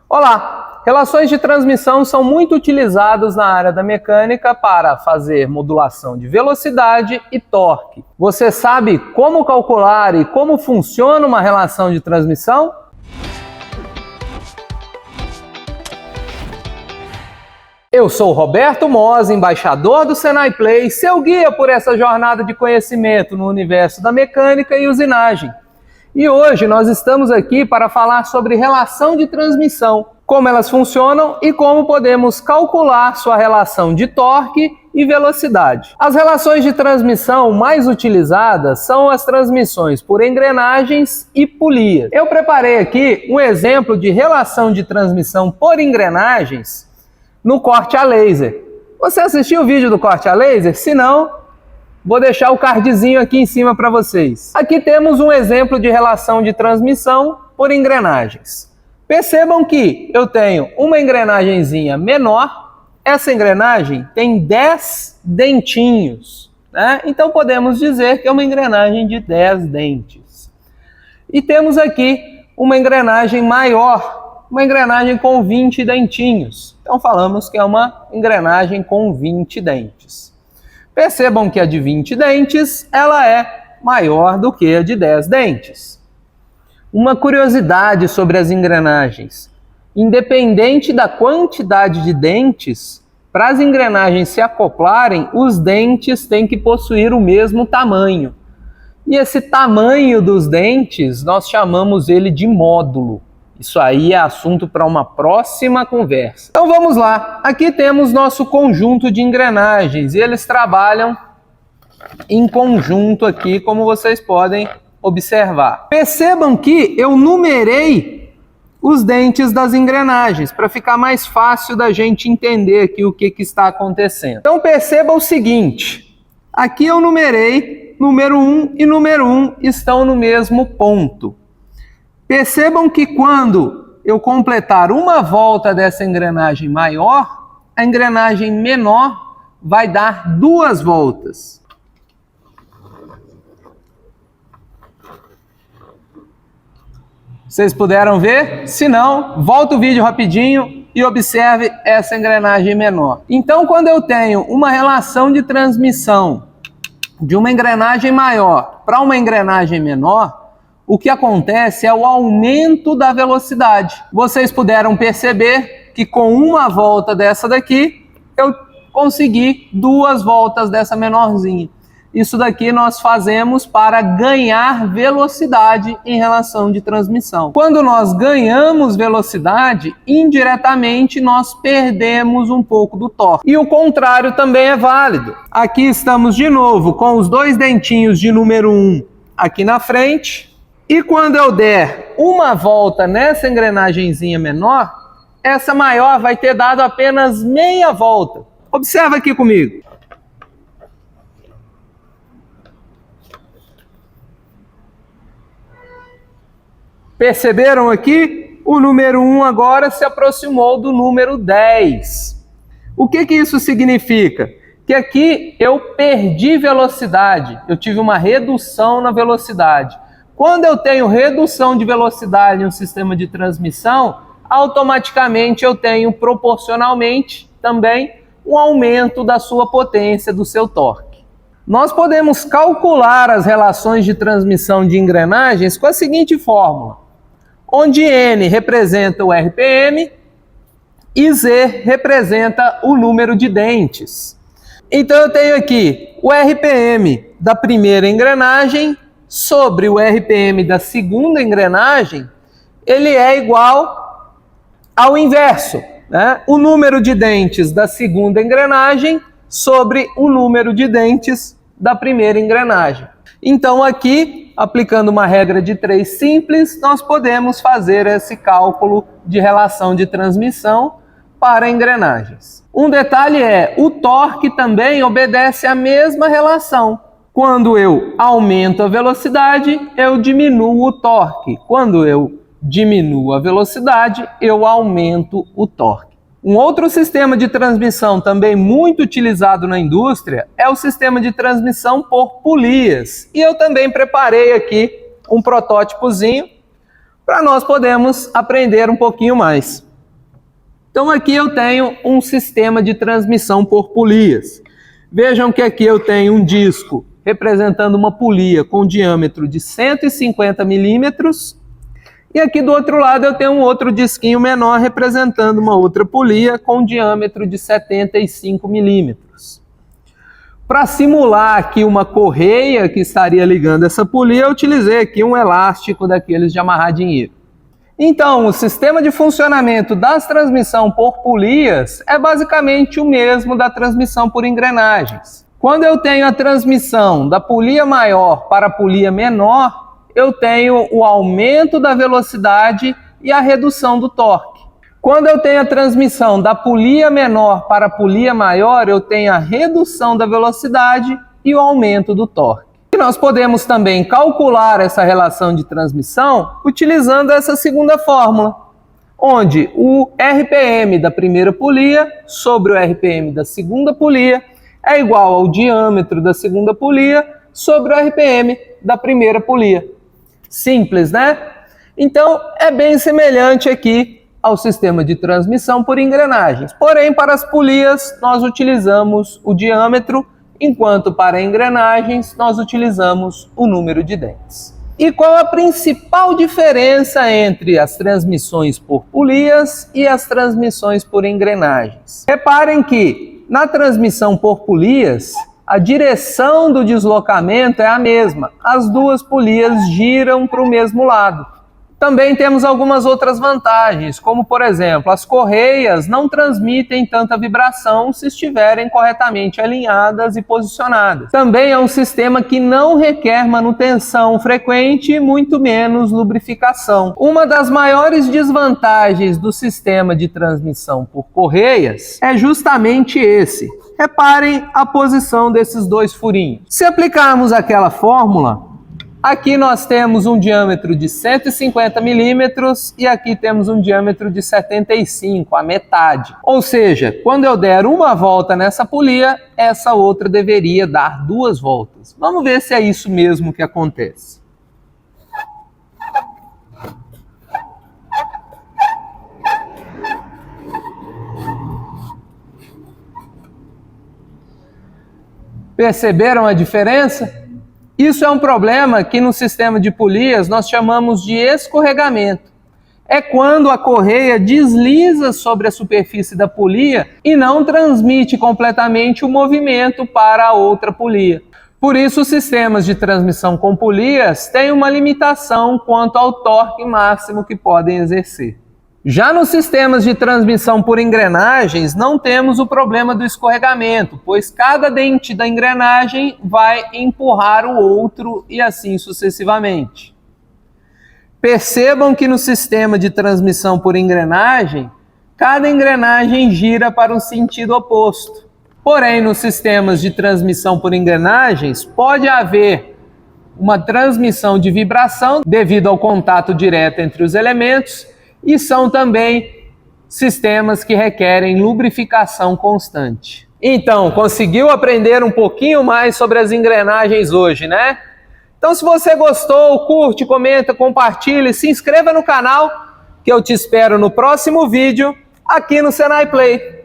Olá! Relações de transmissão são muito utilizadas na área da mecânica para fazer modulação de velocidade e torque. Você sabe como calcular e como funciona uma relação de transmissão? Eu sou Roberto Moz, embaixador do Senai Play, seu guia por essa jornada de conhecimento no universo da mecânica e usinagem. E hoje nós estamos aqui para falar sobre relação de transmissão, como elas funcionam e como podemos calcular sua relação de torque e velocidade. As relações de transmissão mais utilizadas são as transmissões por engrenagens e polias. Eu preparei aqui um exemplo de relação de transmissão por engrenagens no corte a laser. Você assistiu o vídeo do corte a laser? Se não, vou deixar o cardzinho aqui em cima para vocês. Aqui temos um exemplo de relação de transmissão por engrenagens. Percebam que eu tenho uma engrenagenzinha menor, essa engrenagem tem 10 dentinhos, né? Então podemos dizer que é uma engrenagem de 10 dentes. E temos aqui uma engrenagem maior, uma engrenagem com 20 dentinhos. Então falamos que é uma engrenagem com 20 dentes. Percebam que a de 20 dentes, ela é maior do que a de 10 dentes. Uma curiosidade sobre as engrenagens. Independente da quantidade de dentes, para as engrenagens se acoplarem, os dentes têm que possuir o mesmo tamanho. E esse tamanho dos dentes, nós chamamos ele de módulo. Isso aí é assunto para uma próxima conversa. Então vamos lá. Aqui temos nosso conjunto de engrenagens e eles trabalham em conjunto aqui, como vocês podem observar. Percebam que eu numerei os dentes das engrenagens para ficar mais fácil da gente entender aqui o que está acontecendo. Então perceba o seguinte, aqui eu numerei número 1 e número 1 estão no mesmo ponto. Percebam que quando eu completar uma volta dessa engrenagem maior, a engrenagem menor vai dar 2 voltas. Vocês puderam ver? Se não, volta o vídeo rapidinho e observe essa engrenagem menor. Então, quando eu tenho uma relação de transmissão de uma engrenagem maior para uma engrenagem menor, o que acontece é o aumento da velocidade. Vocês puderam perceber que com uma volta dessa daqui, eu consegui 2 voltas dessa menorzinha. Isso daqui nós fazemos para ganhar velocidade em relação de transmissão. Quando nós ganhamos velocidade, indiretamente nós perdemos um pouco do torque. E o contrário também é válido. Aqui estamos de novo com os 2 dentinhos de número 1 aqui na frente. E quando eu der uma volta nessa engrenagenzinha menor, essa maior vai ter dado apenas meia volta. Observa aqui comigo. Perceberam aqui? O número 1 agora se aproximou do número 10. O que isso significa? Que aqui eu perdi velocidade, eu tive uma redução na velocidade. Quando eu tenho redução de velocidade em um sistema de transmissão, automaticamente eu tenho proporcionalmente também um aumento da sua potência, do seu torque. Nós podemos calcular as relações de transmissão de engrenagens com a seguinte fórmula, onde N representa o RPM e Z representa o número de dentes. Então eu tenho aqui o RPM da primeira engrenagem sobre o RPM da segunda engrenagem, ele é igual ao inverso, né? O número de dentes da segunda engrenagem sobre o número de dentes da primeira engrenagem. Então aqui, aplicando uma regra de 3 simples, nós podemos fazer esse cálculo de relação de transmissão para engrenagens. Um detalhe é, o torque também obedece à mesma relação. Quando eu aumento a velocidade, eu diminuo o torque. Quando eu diminuo a velocidade, eu aumento o torque. Um outro sistema de transmissão também muito utilizado na indústria é o sistema de transmissão por polias. E eu também preparei aqui um protótipozinho para nós podermos aprender um pouquinho mais. Então aqui eu tenho um sistema de transmissão por polias. Vejam que aqui eu tenho um disco representando uma polia com diâmetro de 150 milímetros. E aqui do outro lado eu tenho um outro disquinho menor representando uma outra polia com diâmetro de 75 milímetros. Para simular aqui uma correia que estaria ligando essa polia, eu utilizei aqui um elástico daqueles de amarrar dinheiro. Então, o sistema de funcionamento das transmissão por polias é basicamente o mesmo da transmissão por engrenagens. Quando eu tenho a transmissão da polia maior para a polia menor, eu tenho o aumento da velocidade e a redução do torque. Quando eu tenho a transmissão da polia menor para a polia maior, eu tenho a redução da velocidade e o aumento do torque. E nós podemos também calcular essa relação de transmissão utilizando essa segunda fórmula, onde o RPM da primeira polia sobre o RPM da segunda polia é igual ao diâmetro da segunda polia sobre o RPM da primeira polia. Simples, né? Então, é bem semelhante aqui ao sistema de transmissão por engrenagens. Porém, para as polias, nós utilizamos o diâmetro, enquanto para engrenagens, nós utilizamos o número de dentes. E qual a principal diferença entre as transmissões por polias e as transmissões por engrenagens? Reparem que, na transmissão por polias, a direção do deslocamento é a mesma. As duas polias giram para o mesmo lado. Também temos algumas outras vantagens, como por exemplo, as correias não transmitem tanta vibração se estiverem corretamente alinhadas e posicionadas. Também é um sistema que não requer manutenção frequente e muito menos lubrificação. Uma das maiores desvantagens do sistema de transmissão por correias é justamente esse. Reparem a posição desses dois furinhos. Se aplicarmos aquela fórmula, aqui nós temos um diâmetro de 150 milímetros e aqui temos um diâmetro de 75, a metade. Ou seja, quando eu der uma volta nessa polia, essa outra deveria dar 2 voltas. Vamos ver se é isso mesmo que acontece. Perceberam a diferença? Isso é um problema que no sistema de polias nós chamamos de escorregamento. É quando a correia desliza sobre a superfície da polia e não transmite completamente o movimento para a outra polia. Por isso, os sistemas de transmissão com polias têm uma limitação quanto ao torque máximo que podem exercer. Já nos sistemas de transmissão por engrenagens, não temos o problema do escorregamento, pois cada dente da engrenagem vai empurrar o outro e assim sucessivamente. Percebam que no sistema de transmissão por engrenagem, cada engrenagem gira para um sentido oposto. Porém, nos sistemas de transmissão por engrenagens, pode haver uma transmissão de vibração devido ao contato direto entre os elementos, e são também sistemas que requerem lubrificação constante. Então, conseguiu aprender um pouquinho mais sobre as engrenagens hoje, né? Então, se você gostou, curte, comenta, compartilhe, se inscreva no canal, que eu te espero no próximo vídeo aqui no Senai Play.